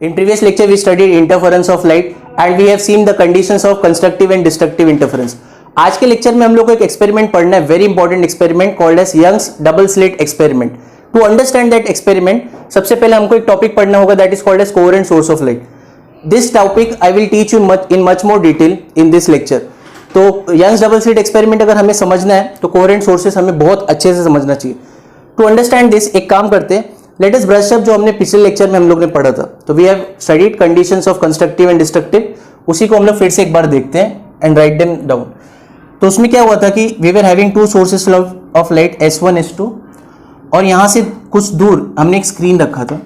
In previous lecture we studied interference of light and we have seen the conditions of constructive and destructive interference. आज के lecture में हम लोग को एक एक्सपेरिमेंट पढ़ना है, very important experiment called as young's double slit experiment. To understand that experiment सबसे पहले हमको एक टॉपिक पढ़ना होगा that is called as coherent source of light. This topic I will teach you in much more detail in this lecture. तो young's double slit experiment अगर हमें समझना है तो कोहेरेंट सोर्सेस हमें बहुत अच्छे से समझना चाहिए. टू अंडरस्टैंड दिस एक काम करते हैं, लेट अस ब्रश अप जो हमने पिछले लेक्चर में हम लोग ने पढ़ा था. तो we have studied conditions of constructive and destructive. उसी को हम लोग फिर से एक बार देखते हैं एंड राइट देम डाउन. तो उसमें क्या हुआ था कि we were having two sources of light S1 S2 और यहां से कुछ दूर हमने एक स्क्रीन रखा था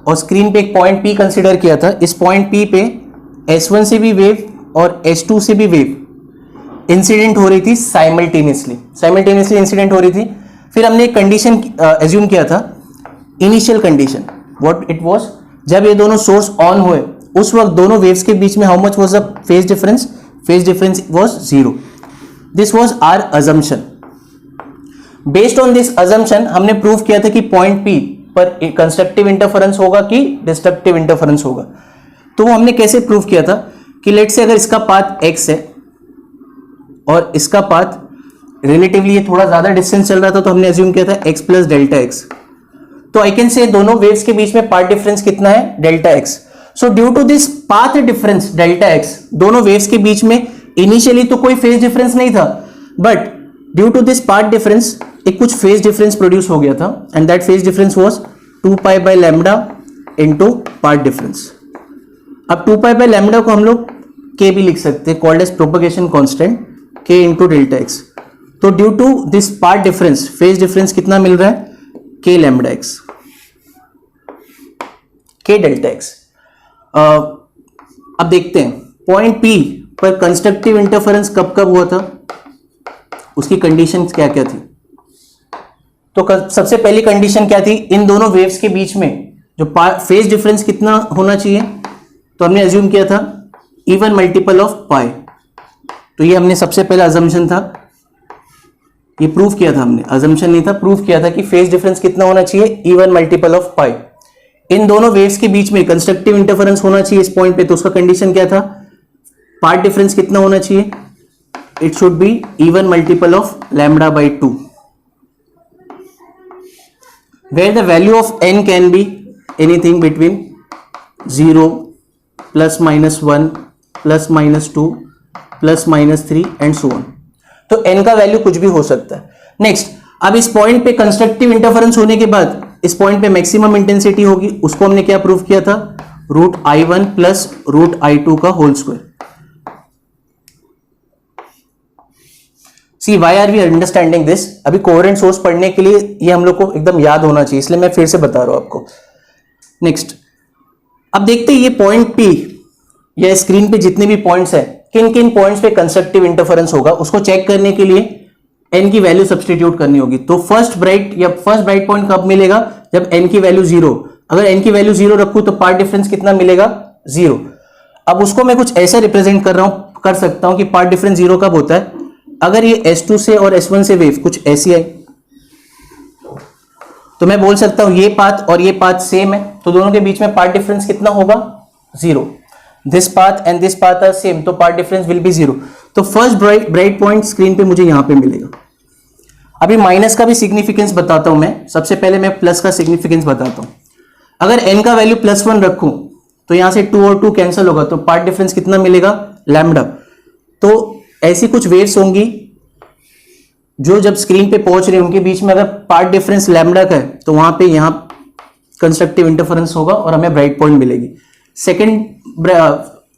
और स्क्रीन पे एक पॉइंट P कंसीडर किया था. इस पॉइंट P पे S1 से भी वेव और S2 से भी वेव इंसिडेंट हो रही थी साइमल्टेनियसली इंसिडेंट हो रही थी. फिर हमने एक कंडीशन एज्यूम किया था, initial condition what it was, जब ये दोनों सोर्स ऑन हुए उस वक्त दोनों वेव्स के बीच में how much was the phase difference. Phase difference was 0. This was our assumption. Based on this assumption हमने प्रूव किया था कि पॉइंट P पर कंस्ट्रक्टिव इंटरफेरेंस होगा कि डिस्ट्रक्टिव इंटरफेरेंस होगा. तो वो हमने कैसे प्रूव किया था कि लेट से अगर इसका पाथ x है और इसका पाथ रिलेटिवली ये थोड़ा ज्यादा डिस्टेंस चल रहा था तो हमने अज्यूम किया था x प्लस डेल्टा एक्स. तो आई कैन से दोनों वेव्स के बीच में पाथ डिफरेंस कितना है, delta x. So due to this path difference delta x, दोनों वेव्स के बीच में इनिशियली तो कोई फेज डिफरेंस नहीं था, but due to this path difference एक कुछ फेज डिफरेंस प्रोड्यूस हो गया था and that phase difference was 2 pi by lambda into path difference. अब 2 पाई बाय लैम्डा को हम लोग k भी लिख सकते हैं, called as propagation constant k into delta x. तो due to this path difference phase difference कितना मिल रहा है, k lambda x, k delta x. अब देखते हैं पॉइंट P पर कंस्ट्रक्टिव इंटरफेरेंस कब कब हुआ था, उसकी कंडीशन क्या क्या थी. तो सबसे पहली कंडीशन क्या थी, इन दोनों वेव्स के बीच में जो फेज डिफरेंस कितना होना चाहिए, तो हमने अज्यूम किया था इवन मल्टीपल ऑफ पाई. तो ये हमने सबसे पहला अजम्पशन था, ये प्रूव किया था हमने, अजम्पशन नहीं था, प्रूव किया था कि फेज डिफरेंस कितना होना चाहिए, इवन मल्टीपल ऑफ पाई. इन दोनों वेव्स के बीच में कंस्ट्रक्टिव इंटरफेरेंस होना चाहिए इस पॉइंट पे, तो उसका कंडीशन क्या था, पाथ डिफरेंस कितना होना चाहिए, it should be even multiple of lambda by 2, where the value of n can be anything between 0 plus minus 1 plus minus 2 plus minus 3 and so on. तो n का वैल्यू कुछ भी हो सकता है. नेक्स्ट, अब इस पॉइंट पे कंस्ट्रक्टिव इंटरफेरेंस होने के बाद इस पॉइंट पे मैक्सिमम इंटेंसिटी होगी, उसको हमने क्या प्रूव किया था, root I1 plus root I2 का whole square. See why are we understanding this. अभी कोहेरेंट सोर्स पढ़ने के लिए ये हम लोग को एकदम याद होना चाहिए, इसलिए मैं फिर से बता रहा हूं आपको. नेक्स्ट, अब देखते हैं ये पॉइंट P या स्क्रीन पे जितने भी पॉइंट्स हैं, किन किन पॉइंट्स पे कंस्ट्रक्टिव इंटरफेरेंस होगा. उसको चेक करने के लिए n की वैल्यू सब्स्टिट्यूट करनी होगी. तो फर्स्ट ब्राइट पॉइंट कब मिलेगा, जब n की वैल्यू 0. अगर n की वैल्यू 0 रखूं तो पाथ डिफरेंस कितना मिलेगा, 0. अब उसको मैं कुछ ऐसा रिप्रेजेंट कर सकता हूं कि पाथ डिफरेंस 0 कब होता है, अगर ये S2 से और S1 से वेव कुछ ऐसी आई तो मैं बोल सकता हूं ये पाथ और ये पाथ सेम है, तो दोनों के बीच में पाथ डिफरेंस कितना होगा, 0. This path and this path are same, तो पाथ डिफरेंस विल बी 0. तो फर्स्ट ब्राइट पॉइंट स्क्रीन पे मुझे यहां पे मिलेगा. अभी माइनस का भी सिग्निफिकेंस बताता हूं मैं. सबसे पहले मैं प्लस का सिग्निफिकेंस बताता हूं. अगर n का वैल्यू +1 रखूं तो यहां से 2 और 2 कैंसिल होगा, तो पाथ डिफरेंस कितना मिलेगा, लैम्डा. तो ऐसी कुछ वेव्स होंगी जो जब स्क्रीन पे पहुंच रही है उनके बीच में अगर पाथ डिफरेंस लैम्डा का है तो वहां पे यहां कंस्ट्रक्टिव इंटरफेरेंस होगा और हमें ब्राइट पॉइंट मिलेगी. सेकंड,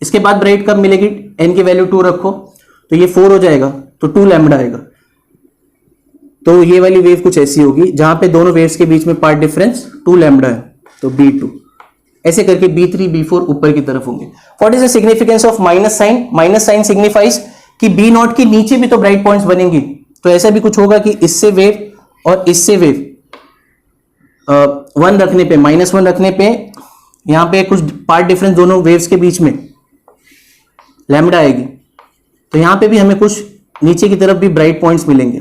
इसके बाद ब्राइट कब मिलेगी, n की वैल्यू 2 रखो तो ये 4 हो जाएगा, तो 2 लैम्डा आएगा. तो ये वाली वेव कुछ ऐसी होगी जहां पे दोनों वेव्स के बीच में पाथ डिफरेंस 2 लैम्डा है, तो B2. ऐसे करके B3 B4 ऊपर की तरफ होंगे. What is the significance of minus sign, minus sign signifies कि B0 के नीचे भी तो ब्राइट पॉइंट्स बनेंगी. तो ऐसा भी कुछ होगा कि इससे वेव और इससे वेव 1 रखने पे, -1 रखने पे यहां पे कुछ पाथ डिफरेंस दोनों वेव्स के बीच में लैम्डा आएगी, तो यहां पे भी हमें कुछ नीचे की तरफ भी ब्राइट पॉइंट्स मिलेंगे.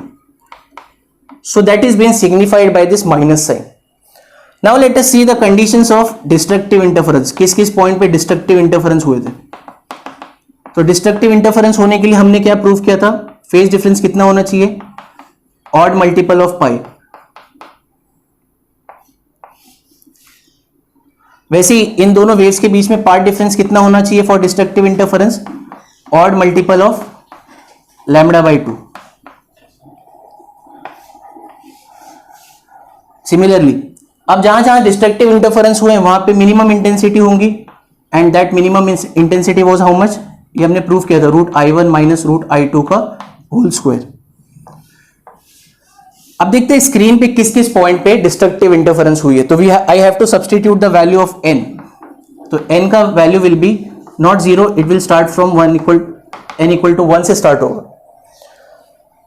So that is been signified by this minus sign. Now let us see the conditions of destructive interference. किस किस पॉइंट पे डिस्ट्रक्टिव इंटरफेरेंस हुए थे? तो डिस्ट्रक्टिव इंटरफेरेंस होने के लिए हमने क्या प्रूव किया था? फेज डिफरेंस कितना होना चाहिए? ऑड मल्टीपल ऑफ पाई। वैसे ही इन दोनों वेव्स के बीच में पार्ट डिफरेंस कितना होना चाहिए for destructive interference? Odd multiple of lambda by 2। Similarly अब जहां जहां डिस्ट्रक्टिव इंटरफेरेंस हुए वहां पे मिनिमम इंटेंसिटी होंगी, and that minimum intensity was how much? ये हमने प्रूव किया था, √I1 माइनस √I2 का होल स्क्वायर। अब देखते हैं स्क्रीन पे किस किस पॉइंट पे डिस्ट्रक्टिव इंटरफेरेंस हुई है। तो I have to substitute the value of n। तो n का value will be not 0, it will start from n equal to 1 से स्टार्ट होगा।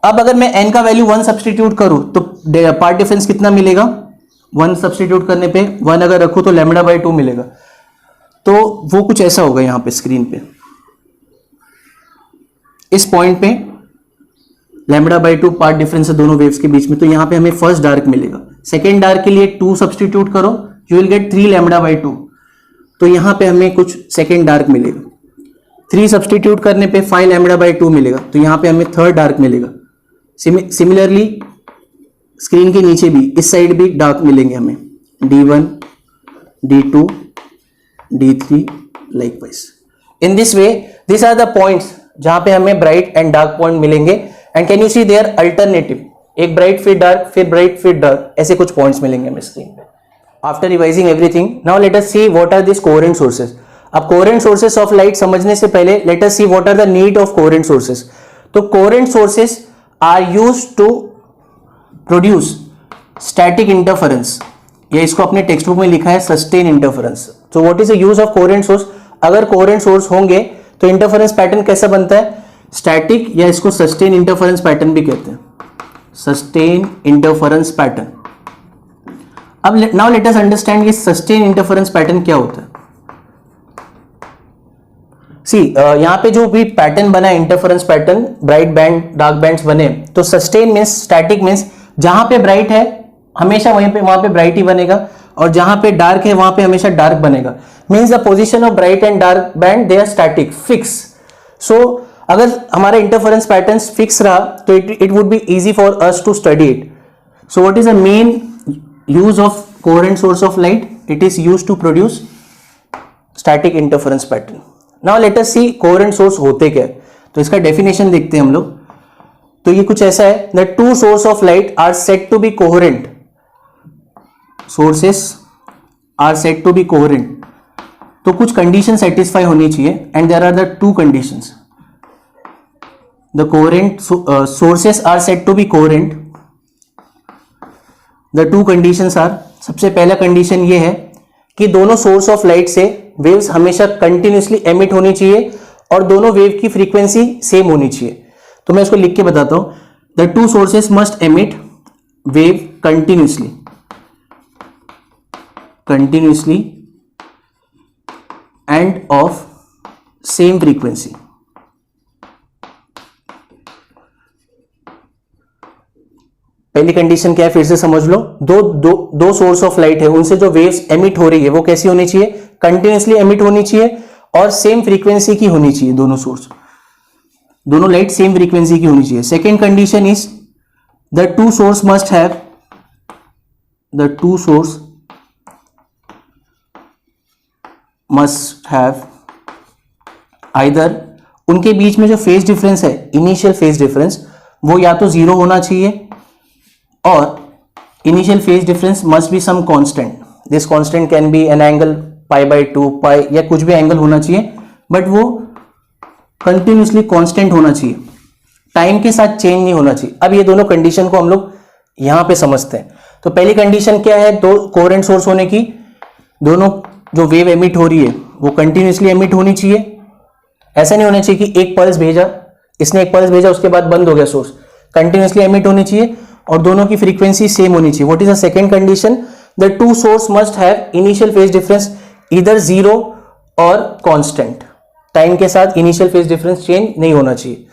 अब अगर मैं n का वैल्यू 1 सब्सटीट्यूट करूं तो पार्ट डिफरेंस कितना मिलेगा? 1 सब्सटीट्यूट करने पे 1 अगर रखूं तो लैम्बडा बाई 2 मिलेगा। तो वो कुछ ऐसा होगा यहां पे स्क्रीन पे, इस पॉइंट पे लैम्बडा बाई 2 पार्ट डिफरेंस है दोनों वेव्स के बीच में। तो यहां पे हमें फर्स्ट डार्क मिलेगा। सेकेंड डार्क के लिए 2 सब्सटीट्यूट करो, you will gate 3 lambda by 2। तो यहां पे हमें कुछ सेकेंड डार्क मिलेगा। 3 सब्सटीट्यूट करने पे 5 लैम्बडा बाई 2 मिलेगा। तो यहां पे हमें थर्ड डार्क मिलेगा। सिमिलरली स्क्रीन के नीचे भी इस साइड भी डार्क मिलेंगे हमें, D1, D2, D3 likewise. In this way this are the points जहां पे हमें ब्राइट एंड डार्क पॉइंट मिलेंगे। And can you see there alternative, एक ब्राइट फिर डार्क, फिर ब्राइट फिर डार्क, ऐसे कुछ पॉइंट्स मिलेंगे हमें स्क्रीन पे। After revising everything, now let us see what are this coherent sources. अब कोहेरेंट सोर्सेज ऑफ लाइट समझने से पहले let us see what are the need of coherent sources. तो coherent sources are used to produce static interference, या इसको अपने textbook में लिखा है सस्टेन इंटरफेरेंस। तो what is the use of coherent source? अगर कोहेरेंट सोर्स होंगे तो इंटरफेरेंस पैटर्न कैसा बनता है? स्टैटिक, या इसको सस्टेन इंटरफेरेंस पैटर्न भी कहते हैं, सस्टेन इंटरफेरेंस पैटर्न। अब नाउ लेट अस अंडरस्टैंड ये सस्टेन इंटरफेरेंस पैटर्न क्या होता है। सी यहां पे जो भी पैटर्न बना है interference pattern, bright band dark bands बने, तो सस्टेन मींस स्टैटिक मींस जहां पे ब्राइट है हमेशा वहां पे ब्राइट ही बनेगा, और जहां पे डार्क है वहां पे हमेशा डार्क बनेगा। Means the position of bright and dark band they are static, fix. So अगर हमारा इंटरफेरेंस पैटर्न फिक्स रहा तो it would be easy for us to study it. So what is the main use of coherent source of light? It is used to produce static interference pattern. Now let us see coherent source होते क्या है। तो इसका definition देखते हैं हम लोग। तो ये कुछ ऐसा है, the two source of light are said to be coherent, sources are said to be coherent. तो कुछ कंडीशन सेटिस्फाई होनी चाहिए, and there are the two conditions. The coherent sources are said to be coherent, the two conditions are, सबसे पहला condition ये है कि दोनों सोर्स ऑफ लाइट से वेव्स हमेशा कंटिन्यूसली एमिट होनी चाहिए और दोनों वेव की फ्रीक्वेंसी सेम होनी चाहिए। तो मैं इसको लिख के बताता हूं, the two sources must emit wave continuously end of same frequency. पहली कंडीशन क्या है, फिर से समझ लो। दो सोर्स ऑफ लाइट है, उनसे जो वेव्स एमिट हो रही है वो कैसी होनी चाहिए? कंटिन्यूसली एमिट होनी चाहिए और सेम फ्रीक्वेंसी की होनी चाहिए। दोनों लाइट सेम फ्रीक्वेंसी की होनी चाहिए। Second condition is the two source must have either, उनके बीच में जो फेज डिफरेंस है, इनिशियल फेज डिफरेंस, वो या तो 0 होना चाहिए, और initial phase difference must be some constant. This constant can be an angle π/2, pi, या कुछ भी एंगल होना चाहिए, बट वो कंटिन्यूसली कांस्टेंट होना चाहिए, टाइम के साथ चेंज नहीं होना चाहिए। अब ये दोनों कंडीशन को हम लोग यहां पे समझते हैं। तो पहली कंडीशन क्या है, दो कोहेरेंट सोर्स होने की, दोनों जो वेव एमिट हो रही है वो कंटिन्यूसली एमिट होनी चाहिए। ऐसा नहीं होना चाहिए कि एक पल्स भेजा, इसने एक पल्स भेजा उसके बाद बंद हो गया सोर्स। कंटिन्यूसली एमिट होनी चाहिए और दोनों की फ्रीक्वेंसी सेम होनी चाहिए। What is the second condition? The two source must have initial phase difference इधर 0 और कांस्टेंट, टाइम के साथ इनिशियल फेज डिफरेंस चेंज नहीं होना चाहिए।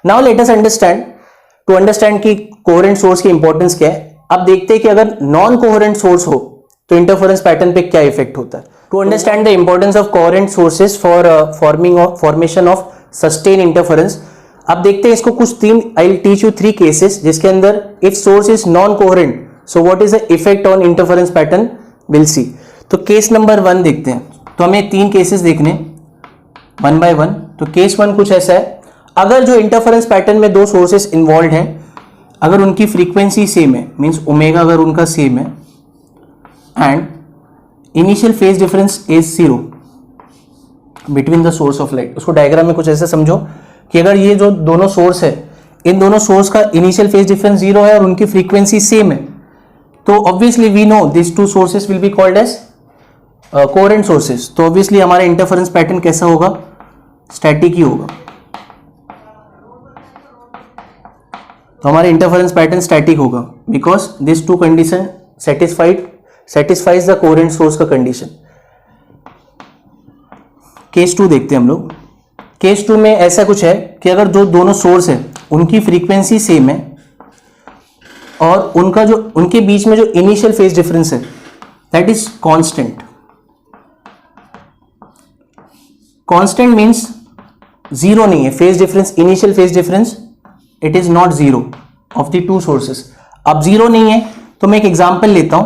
नाउ लेट अस अंडरस्टैंड कि कोहेरेंट सोर्स की इंपॉर्टेंस क्या है। अब देखते हैं कि अगर नॉन कोहेरेंट सोर्स हो तो इंटरफेरेंस पैटर्न पे क्या इफेक्ट होता है. To understand the importance of coherent sources for formation of sustain interference, अब देखते हैं इसको कुछ तीन, I will teach you 3 cases जिसके अंदर if source is non coherent so what is the effect on interference pattern, will see. तो case number 1 देखते हैं. तो हमें 3 केसेस देखने 1 बाय 1. तो केस 1 कुछ ऐसा है, अगर जो इंटरफेरेंस पैटर्न में 2 सोर्सेस इन्वॉल्व हैं, अगर उनकी फ्रीक्वेंसी सेम है, मींस ओमेगा अगर उनका सेम है, and initial phase difference is 0 between the source of light. उसको डायग्राम में कुछ ऐसे समझो कि अगर ये जो दोनों सोर्स है, इन दोनों सोर्स का इनिशियल फेज डिफरेंस 0 है और उनकी फ्रीक्वेंसी सेम है, तो obviously we know this 2 sources will be called as coherent sources. तो ऑब्वियसली हमारा इंटरफेरेंस पैटर्न कैसा होगा, स्टैटिक ही होगा. तो हमारा इंटरफेरेंस पैटर्न स्टैटिक होगा because this 2 condition satisfies the coherent source का कंडीशन. केस 2 देखते हैं हम लोग. केस 2 में ऐसा कुछ है कि अगर जो दोनों सोर्स है उनकी फ्रीक्वेंसी सेम है और उनके बीच में जो इनिशियल फेज डिफरेंस है that is constant. Constant means 0 नहीं है phase difference, initial phase difference it is not 0 of the 2 sources. अब 0 नहीं है तो मैं एक एग्जांपल लेता हूं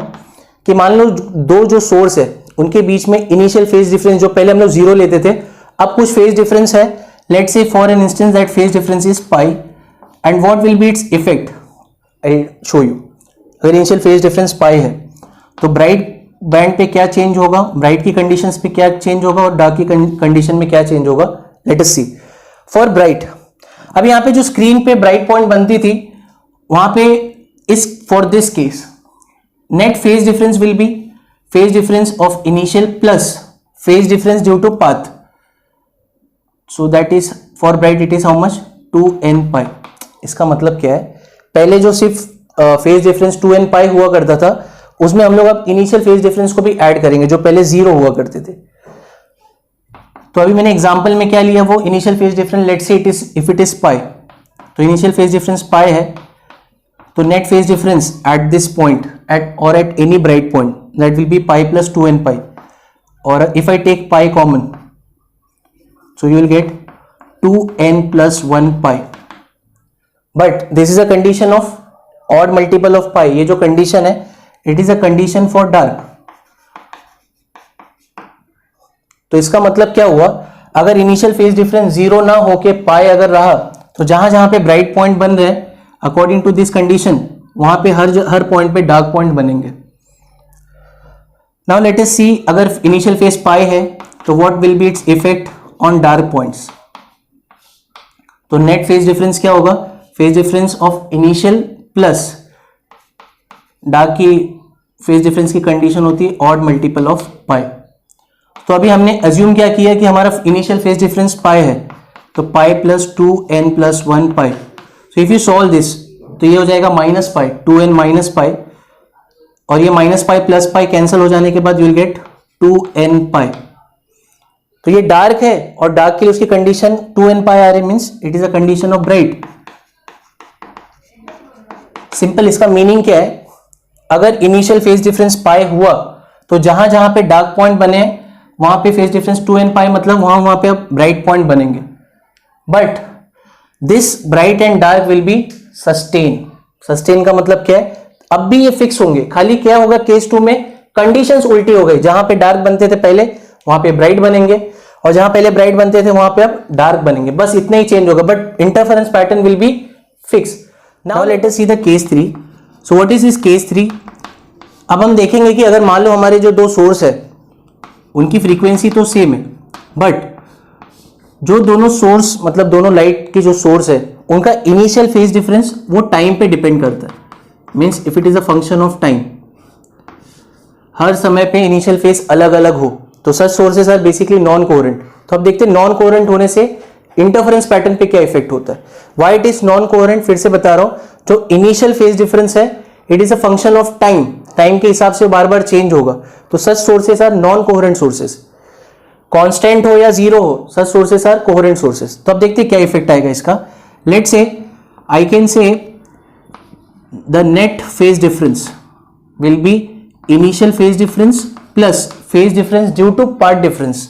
कि मान लो 2 जो सोर्स है उनके बीच में इनिशियल फेज डिफरेंस जो पहले हम लोग 0 लेते थे, अब कुछ फेज डिफरेंस है. Let's say for an instance that phase difference is pi and what will be its effect, I show you. अगर इनिशियल फेज डिफरेंस पाई है तो ब्राइट बैंड पे क्या चेंज होगा, ब्राइट की कंडीशंस पे क्या चेंज होगा और डार्क की कंडीशन में क्या चेंज होगा. Let us see for bright. अब यहां पे जो स्क्रीन पे ब्राइट पॉइंट बनती थी वहां पे इस for this case net phase difference will be phase difference of initial plus phase difference due to path. So that is for bright it is how much 2n pi. इसका मतलब क्या है, पहले जो सिर्फ फेज डिफरेंस 2n पाई हुआ करता था उसमें हम लोग अब इनिशियल फेज डिफरेंस को भी ऐड करेंगे जो पहले 0 हुआ करते थे. तो अभी मैंने एग्जांपल में क्या लिया, वो initial phase difference let's say if it is pi, तो इनिशियल फेज डिफरेंस पाई है तो net phase difference at this point at any bright point that will be pi plus 2n pi. और if I take pi common so you will get 2n plus 1 pi. But this is a condition of odd multiple of pi. ये जो condition है it is a condition for dark. तो इसका मतलब क्या हुआ, अगर इनिशियल फेज डिफरेंस 0 ना होके पाई अगर रहा तो जहां जहां पे ब्राइट पॉइंट बन रहे हैं अकॉर्डिंग टू दिस कंडीशन वहां पे हर पॉइंट पे डार्क पॉइंट बनेंगे. नाउ लेट अस सी अगर इनिशियल फेज पाई है तो what will be its effect on dark points. तो नेट फेज डिफरेंस क्या होगा, phase difference of initial plus dark की फेज डिफरेंस की कंडीशन होती है ऑड मल्टीपल ऑफ पाई. तो अभी हमने अज्यूम क्या किया कि हमारा इनिशियल फेज डिफरेंस पाई है तो पाई plus 2n plus 1 pi. So if you solve this तो ये हो जाएगा minus pi, 2n minus pi, और ये minus pi plus pi cancel हो जाने के बाद यू विल गेट 2n पाई. तो ये डार्क है और डार्क के लिए उसकी कंडीशन 2n पाई आ रही means it is a condition of bright. Simple इसका मीनिंग क्या है, अगर इनिशियल फेज डिफरेंस पाई हुआ तो जहां जहां पे डार्क पॉइंट बने वहां पे फेज डिफरेंस 2n पाई मतलब वहां पे अब ब्राइट पॉइंट बनेंगे. But this bright and dark will be sustain. Sustain का मतलब क्या है, अब भी ये फिक्स होंगे, खाली क्या होगा केस 2 में कंडीशंस उल्टी हो गई. जहां पे डार्क बनते थे पहले वहां पे ब्राइट बनेंगे और जहां पहले ब्राइट बनते थे वहां पे अब डार्क बनेंगे. बस इतना ही चेंज होगा but interference pattern will be fix. Now let us see the case 3. So what is this case 3. अब हम देखेंगे कि अगर मान लो हमारे जो 2 सोर्स है उनकी फ्रीक्वेंसी तो सेम है बट जो दोनों सोर्स मतलब दोनों लाइट के जो सोर्स है उनका इनिशियल फेज डिफरेंस वो टाइम पे डिपेंड करता है. Means if it is a function of time, हर समय पे इनिशियल फेज अलग अलग हो तो such sources are basically non coherent. तो अब देखते हैं नॉन कोहेरेंट होने से इंटरफेरेंस पैटर्न पे क्या इफेक्ट होता है. Why it is non coherent, फिर से बता रहा हूं, जो इनिशियल फेज डिफरेंस है it is a function of time, time के हिसाब से बार बार चेंज होगा. तो such sources are non coherent sources. Constant हो या 0 हो, such sources are coherent sources. तो अब देखते हैं क्या इफेक्ट आएगा इसका. Let's say I can say the net phase difference will be initial phase difference plus phase difference due to part difference,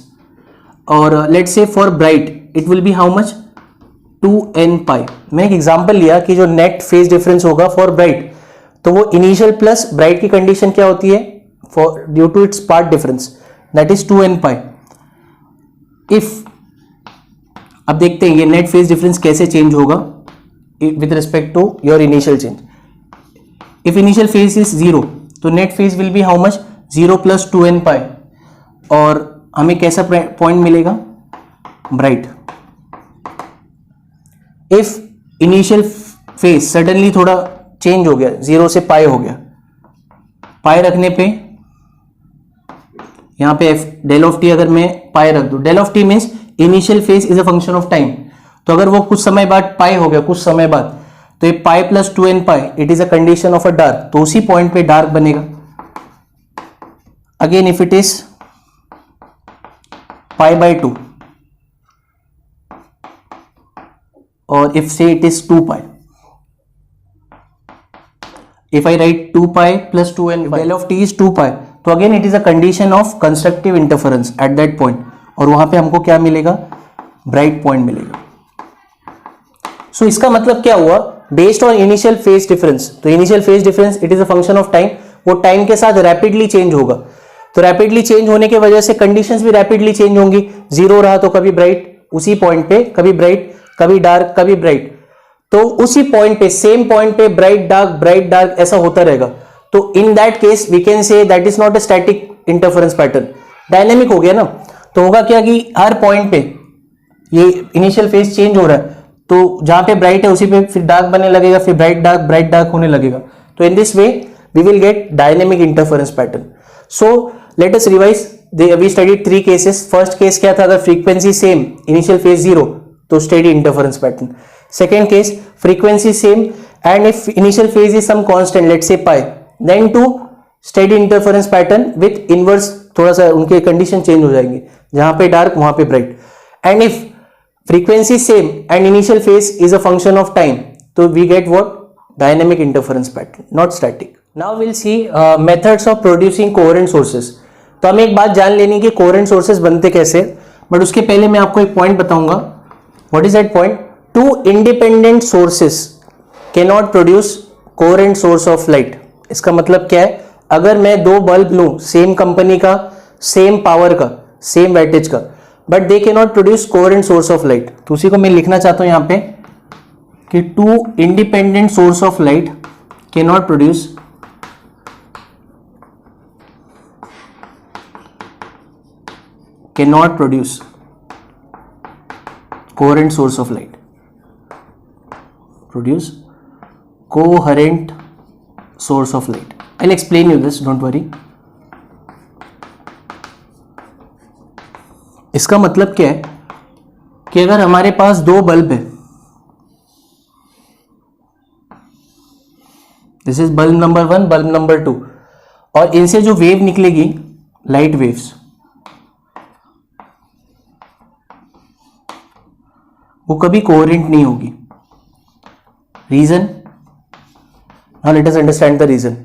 और let's say for bright it will be how much 2n pi. मैं एक example लिया कि जो net phase difference होगा for bright, तो वो initial plus bright की कंडीशन क्या होती है for due to its part difference, that is 2n pi. If अब देखते हैं ये नेट फेज डिफरेंस कैसे चेंज होगा with respect to your initial change. If initial phase is 0 तो net phase will be how much 0 plus 2n pi, और हमें कैसा पॉइंट मिलेगा bright. If initial phase suddenly थोड़ा चेंज हो गया, 0 से पाई हो गया, पाई रखने पे यहां पे डेल ऑफ टी अगर मैं पाई रख दूं, del of T means initial phase is a function of time, तो अगर वो कुछ समय बाद पाई हो गया कुछ समय बाद, तो ये पाई plus 2n pi it is a condition of a dark, तो उसी पॉइंट पे डार्क बनेगा। Again if it is pi by 2 और इफ से it is 2 pi, if I write 2 pi plus 2n pi, del of t is 2 pi, तो again it is a condition of constructive interference at that point, और वहां पे हमको क्या मिलेगा bright point मिलेगा। सो इसका मतलब क्या हुआ, based on initial phase difference, तो initial phase difference it is a function of time, वो टाइम के साथ रैपिडली चेंज होगा, तो रैपिडली चेंज होने की वजह से कंडीशंस भी रैपिडली चेंज होंगी। 0 रहा तो कभी ब्राइट उसी पॉइंट पे, कभी ब्राइट कभी डार्क कभी ब्राइट, तो उसी पॉइंट पे सेम पॉइंट पे ब्राइट डार्क ऐसा होता रहेगा। तो in that case we can say that is not a static interference pattern, dynamic हो गया ना। तो होगा क्या कि हर पॉइंट पे ये इनिशियल फेज चेंज हो रहा है, तो जहां पे ब्राइट है उसी पे फिर डार्क बनने लगेगा, फिर ब्राइट डार्क होने लगेगा। तो in this way we will get dynamic interference pattern. So let us revise, we studied 3 cases. First case क्या था, अगर फ्रीक्वेंसी सेम इनिशियल फेज 0 तो steady interference pattern. Second case, frequency same and if initial phase is some constant, let's say pi, then to steady interference pattern with inverse, थोड़ा सा उनके condition change हो जाएंगे, जहां पे डार्क वहां पे bright. And if frequency same and initial phase is a function of time, तो we get what, dynamic interference pattern, not static. Now we'll see methods of producing coherent sources. तो हमें एक बात जान लेनी कि coherent sources बनते कैसे, बट उसके पहले मैं आपको एक पॉइंट बताऊंगा। What is that point? Two independent sources cannot produce coherent source of light. इसका मतलब क्या है, अगर मैं 2 बल्ब लूं सेम कंपनी का, सेम पावर का, सेम वैटेज का, but they cannot produce coherent source of light, तो उसी को मैं लिखना चाहता हूं यहां पे कि 2 independent source of light cannot produce coherent source of light, produce coherent source of light. I'll explain you this, don't worry. इसका मतलब क्या है कि अगर हमारे पास 2 बल्ब है, this is bulb number 1, bulb number 2, और इनसे जो वेव निकलेगी लाइट वेव्स, वो कभी कोहेरेंट नहीं होगी। Reason, now let us understand the reason.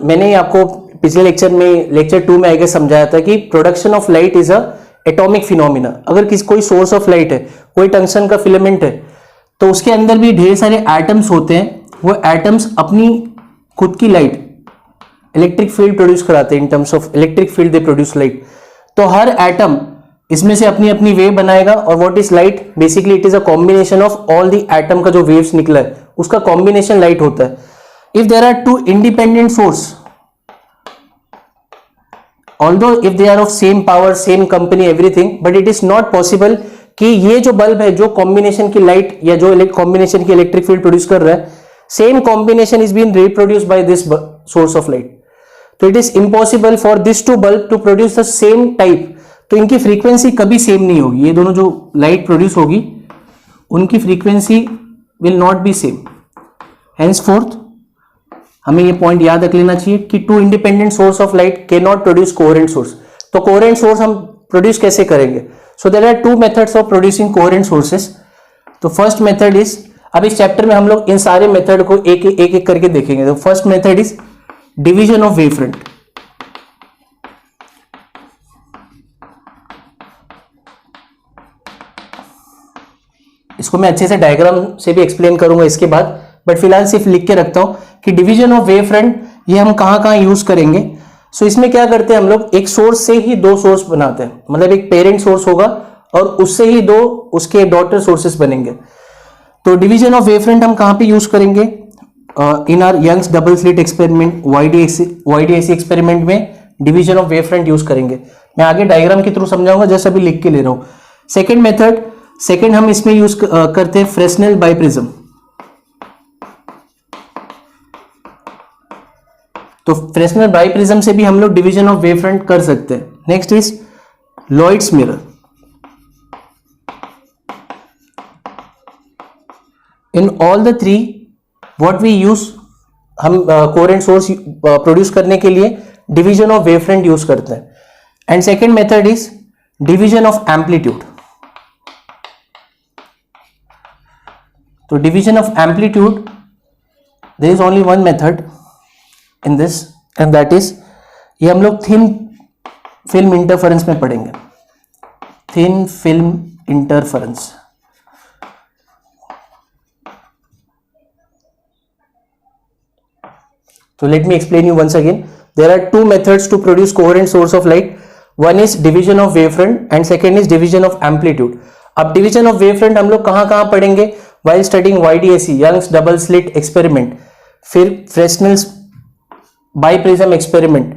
मैंने आपको पिछले लेक्चर में, लेक्चर 2 में आई गेस समझाया था कि production of light is a atomic phenomena. अगर कोई सोर्स ऑफ लाइट है, कोई टंक्शन का फिलामेंट है, तो उसके अंदर भी ढेर सारे एटम्स होते हैं, वो एटम्स अपनी खुद की लाइट, इलेक्ट्रिक फील्ड प्रोड्यूस कराते हैं। In terms of electric field they produce light. तो हर एटम इसमें से अपनी अपनी वेव बनाएगा, और what is light, basically it is a combination of all the atom का जो वेव्स निकला है उसका कॉम्बिनेशन लाइट होता है। If there are 2 independent source, although if they are of same power, same company, everything, but it is not possible कि ये जो बल्ब है, जो कॉम्बिनेशन की लाइट या जो कॉम्बिनेशन की इलेक्ट्रिक फील्ड प्रोड्यूस कर रहा है, same combination is been reproduce by this source of light. तो it is impossible for this 2 bulb to produce the same type. तो इनकी फ्रीक्वेंसी कभी सेम नहीं होगी। ये दोनों जो लाइट प्रोड्यूस होगी उनकी frequency will not be same. Henceforth हमें ये पॉइंट याद रख लेना चाहिए कि 2 independent source of light can not produce coherent source. तो कोहेरेंट सोर्स हम प्रोड्यूस कैसे करेंगे? So there are 2 methods of producing coherent sources. तो फर्स्ट मेथड इज, अब इस चैप्टर में हम लोग इन सारे मेथड को एक एक करके देखेंगे। तो first method is division of wave front. इसको मैं अच्छे से डायग्राम से भी एक्सप्लेन करूंगा इसके बाद, बट फिलहाल सिर्फ लिख के रखता हूं कि डिवीजन ऑफ वेव फ्रंट ये हम कहां कहां यूज करेंगे। सो इसमें क्या करते हैं हम लोग, एक सोर्स से ही दो सोर्स बनाते हैं, मतलब एक पेरेंट सोर्स होगा और उससे ही दो उसके डॉटर सोर्सेस बनेंगे। तो डिवीजन ऑफ वेव फ्रंट हम कहां पे यूज करेंगे, in our Young's double slit experiment, YDAC experiment में division of wave front use करेंगे। मैं आगे डायग्राम के थ्रू समझाऊंगा, जैसे अभी लिख के ले रहा हूं। सेकेंड मेथड, सेकेंड हम इसमें यूज करते हैं फ्रेस्नेल बाइप्रिज्म। तो फ्रेस्नेल बाइप्रिज्म से भी हम लोग डिवीजन ऑफ वेव फ्रंट कर सकते हैं। Next is Lloyd's mirror. In all the three what we use, हम कोहेरेंट सोर्स प्रोड्यूस करने के लिए division of wave front use करते हैं। And second method is division of amplitude. तो division of amplitude, there is only one method in this and that is, ये हम लोग थिन फिल्म इंटरफेरेंस में पढ़ेंगे। Thin film interference. So let me explain you once again. There are two methods to produce coherent source of light. One is division of wavefront and second is division of amplitude. अब division of wavefront हम लोग कहाँ पढ़ेंगे, while studying YDAC, Young's double slit experiment, फिर Fresnel's biprism experiment,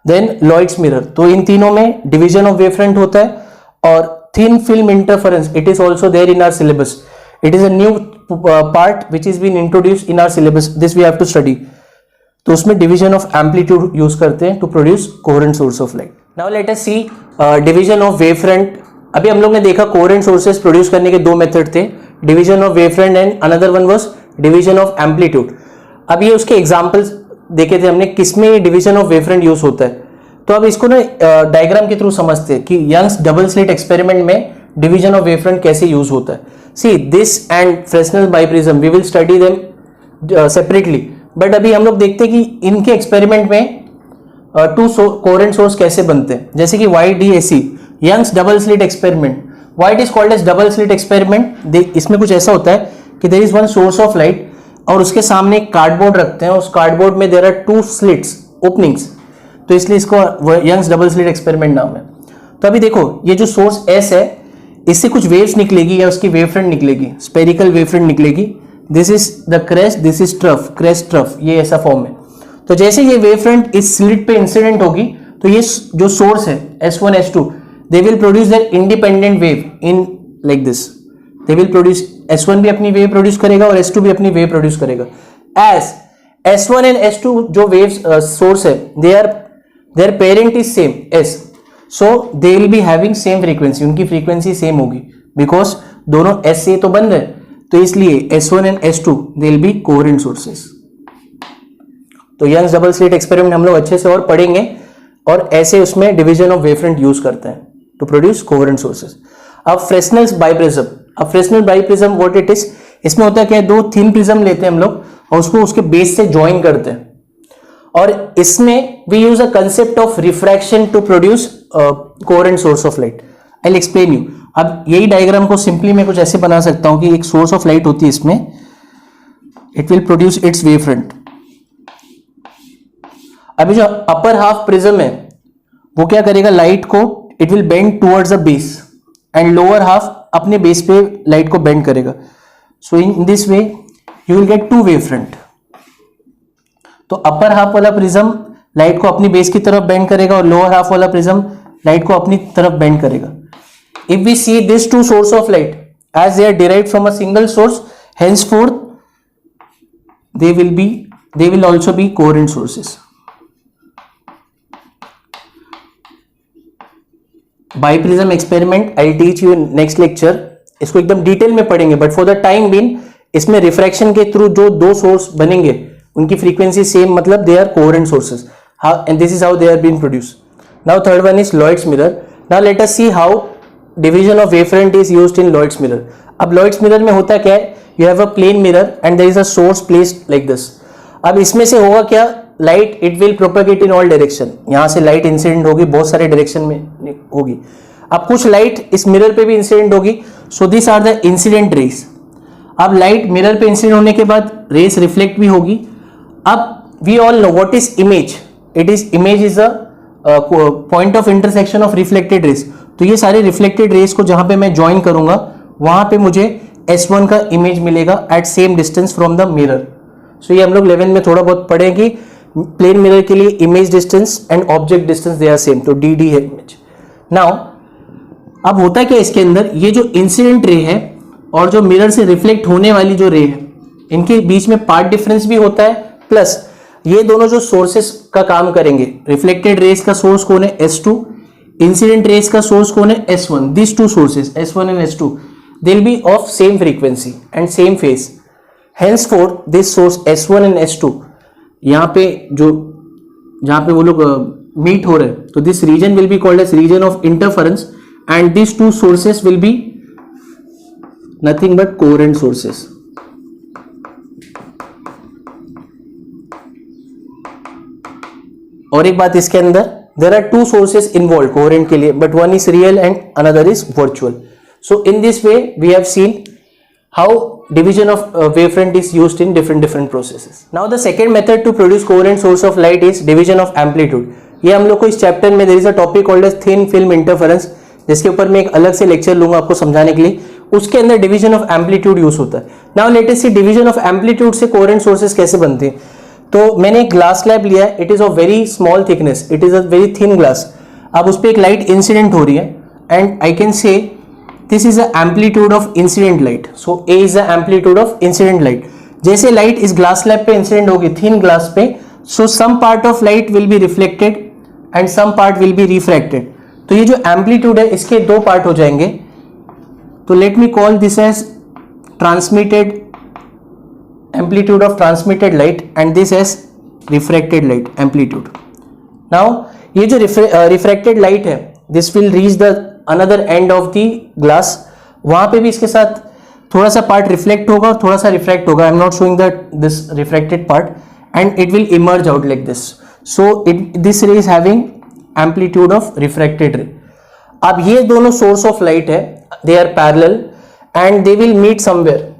then Lloyd's mirror. तो इन तीनों में डिवीजन ऑफ वेवफ्रंट होता है और thin film interference, it is also there in our syllabus. It is a new part which is been introduced in our syllabus, this we have to study. तो उसमें division of amplitude use करते हैं to produce coherent source of light. Now let us see division of wavefront. अभी हम लोग ने देखा coherent sources produce करने के दो मेथड थे, division of wavefront and another one was division of amplitude. अब ये उसके एग्जांपल्स देखे थे हमने, किसमें डिवीजन ऑफ वेवफ्रंट यूज होता है। तो अब इसको ना डायग्राम के थ्रू समझते हैं कि यंग्स डबल स्लिट एक्सपेरिमेंट में डिवीजन ऑफ वेवफ्रंट कैसे यूज होता है। See this and Fresnel biprism, we will study them separately, but अभी हम लोग देखते हैं कि इनके एक्सपेरिमेंट में टू कोहेरेंट सोर्स कैसे बनते हैं। जैसे कि YDAC, Young's double slit experiment, why it is called as double slit experiment. इसमें कुछ ऐसा होता है कि there is one source of light और उसके सामने एक कार्डबोर्ड रखते हैं, उस कार्डबोर्ड में there are two slits, openings, तो इसलिए इसको यंग्स डबल स्लिट एक्सपेरिमेंट नाम है। तो अभी देखो ये जो सोर्स S है, इससे कुछ वेव्स निकलेगी या उसकी वेवफ्रंट निकलेगी, स्पेरिकल वेवफ्रंट निकलेगी। This is the crest, this is trough, crest trough, ये ऐसा फॉर्म है। तो जैसे ये वेवफ्रंट इस स्लिट पे इंसिडेंट होगी तो ये जो सोर्स है S1 S2, they will produce their independent wave in like this. They will produce, S1 भी अपनी वेव प्रोड्यूस करेगा और S2 भी अपनी वेव प्रोड्यूस करेगा। एज S1 एंड S2 जो वेव सोर्स है, there parent is same S, so they will be having same frequency, उनकी फ्रीक्वेंसी सेम होगी, बिकॉज दोनों S से तो बन रहे, तो इसलिए S1 and S2 they will be coherent sources. तो यंग्स डबल स्लिट एक्सपेरिमेंट हम लोग अच्छे से और पढ़ेंगे और ऐसे उसमें डिवीजन ऑफ वेवफ्रंट यूज करते हैं टू प्रोड्यूस कोहेरेंट सोर्सेस। अब फ्रेस्नेल्स बाइप्रिज्म, अब Fresnel biprism what it is, इसमें होता है क्या, दो थिन प्रिज्म लेते हैं हम लोग और उसको उसके बेस से ज्वाइन करते हैं, और इसमें we use a concept of refraction to produce coherent source of light. I will explain you. अब यही डायग्राम को सिंपली मैं कुछ ऐसे बना सकता हूं कि एक सोर्स ऑफ लाइट होती है, इसमें it will produce it's wavefront. अभी जो अपर हाफ प्रिज्म है वो क्या करेगा, लाइट को it will bend towards the base and lower half अपने बेस पे लाइट को बेंड करेगा। So in this way you will get two wavefront. तो अपर हाफ वाला प्रिज्म लाइट को अपनी बेस की तरफ बेंड करेगा और लोअर हाफ वाला प्रिज्म लाइट को अपनी तरफ बेंड करेगा। If we see these two source of light as they are derived from a single source, henceforth they will also be coherent sources. Biprism experiment I'll teach you in next lecture. इसको एकदम detail में पढ़ेंगे, but for the time been इसमें refraction के through जो दो source बनेंगे उनकी फ्रीक्वेंसी सेम, मतलब they are coherent sources, and this is how they are been produce. Now third one is Lloyd's mirror. Now let us see how division of wavefront is used in Lloyd's mirror. अब Lloyd's mirror में होता क्या है, you have a plane mirror and there is a source placed like this. अब इसमें से होगा क्या, light it will propagate in all direction, यहां से लाइट इंसिडेंट होगी, बहुत सारे डायरेक्शन में होगी। अब कुछ लाइट इस मिरर पे भी इंसिडेंट होगी, so this are the incident rays. अब लाइट मिरर पे इंसिडेंट होने के बाद रेस रिफ्लेक्ट भी होगी। अब we all know what is image, image is a point of intersection of reflected rays. तो ये सारे रिफ्लेक्टेड रेस को जहां पे मैं ज्वाइन करूंगा वहां पे मुझे S1 का इमेज मिलेगा at same distance from the mirror. So ये हम लोग 11 में थोड़ा बहुत पढ़े कि प्लेन मिरर के लिए image distance and object distance they are same, तो डी है इमेज। नाउ अब होता क्या इसके अंदर, ये जो इंसिडेंट रे है और जो मिरर से रिफ्लेक्ट होने वाली जो रे है, इनके बीच में पार्ट डिफरेंस भी होता है, प्लस ये दोनों जो सोर्सेस का काम करेंगे, रिफ्लेक्टेड रेस का सोर्स कौन है S2, इंसिडेंट रेस का सोर्स कौन है S1। This two sources S1 and S2 they will be of same frequency and same phase, henceforth this source S1 and S2 यहाँ पे जो जहां पे वो लोग मीट हो रहे हैं, तो this region will be called as region of interference and this two sources will be nothing but coherent sources. और एक बात इसके अंदर, there are two sources involve coherent के लिए, but one is real and another is virtual. So in this way we have seen how division of wavefront is used in different processes. Now the second method to produce coherent source of light is division of amplitude. ये हम लोग को इस chapter में there is a topic called as thin film interference, जिसके ऊपर मैं एक अलग से लेक्चर लूंगा आपको समझाने के लिए। उसके अंदर डिवीजन ऑफ एम्पलीट्यूड यूज होता है। Now let us see division of amplitude से कोहेरेंट सोर्सेस कैसे बनते हैं। तो मैंने एक ग्लास स्लैब लिया है, it is of very small thickness, it is a very thin glass. अब उस पर एक लाइट इंसिडेंट हो रही है एंड आई कैन से this is the amplitude of incident light. So A is the amplitude of incident light. जैसे light इस ग्लास स्लैब पे इंसिडेंट होगी थिन ग्लास पे, so some part of light will be reflected and some part will be refracted. तो ये जो amplitude है इसके दो पार्ट हो जाएंगे। तो let me call this as transmitted amplitude of transmitted light and this as refracted light amplitude. Now ये जो रिफ्रैक्टेड लाइट है this will reach the another end of the glass, वहां पे भी इसके साथ थोड़ा सा पार्ट रिफ्लेक्ट होगा और थोड़ा सा रिफ्रैक्ट होगा। I am not showing that this refracted part and it will emerge out like this. So this ray is having amplitude of refracted ray. अब ये दोनों सोर्स ऑफ लाइट है, they are parallel and they will meet somewhere,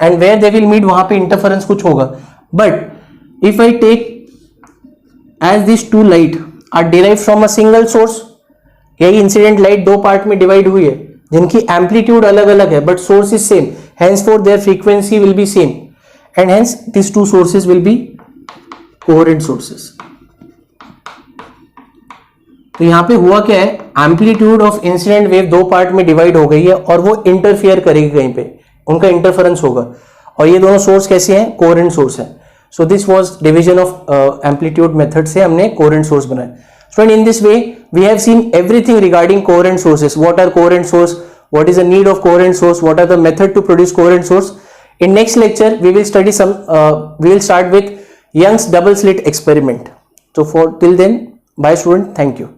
and where they will meet वहां पे interference कुछ होगा। But if I take as this two light are derived from a single source, यही incident light दो part में divide हुई है जिनकी एम्पलीट्यूड अलग अलग है but source is same, henceforth their frequency will be same and hence these two sources will be coherent sources. तो यहां पे हुआ क्या है, एम्पलीट्यूड ऑफ इंसिडेंट वेव दो पार्ट में डिवाइड हो गई है और वो इंटरफियर करेगी कहीं पे, उनका इंटरफेरेंस होगा और ये दोनों सोर्स कैसे हैं, कोहेरेंट सोर्स है। So this was division of amplitude method से हमने कोहेरेंट सोर्स बनाया। So in this way we have seen everything regarding coherent sources. What are coherent source? What is the need of coherent source? What are the method to produce coherent source? In next lecture we will study some. We will start with Young's double slit experiment. So for till then, bye student. Thank you.